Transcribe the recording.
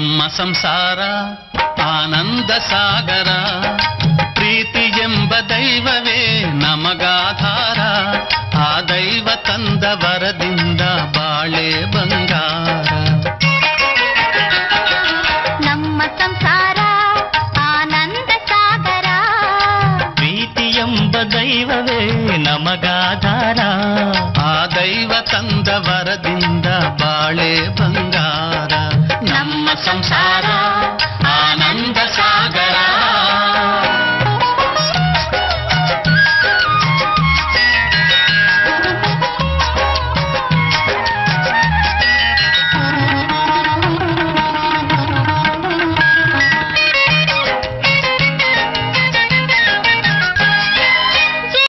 ನಮ್ಮ ಸಂಸಾರ ಆನಂದ ಸಾಗರ, ಪ್ರೀತಿ ಎಂಬ ದೈವವೇ ನಮಗಾಧಾರ, ಆ ದೈವ ತಂದ ವರದಿಂದ ಬಾಳೆ ಬಂಗಾರ. ನಮ್ಮ ಸಂಸಾರ ಆನಂದ ಸಾಗರ, ಪ್ರೀತಿ ಎಂಬ ದೈವವೇ ನಮಗಾಧಾರ, ಆ ದೈವ ತಂದ ವರದಿಂದ ಬಾಳೆ ಬಂಗಾರ. ನಮ್ಮ ಸಂಸಾರ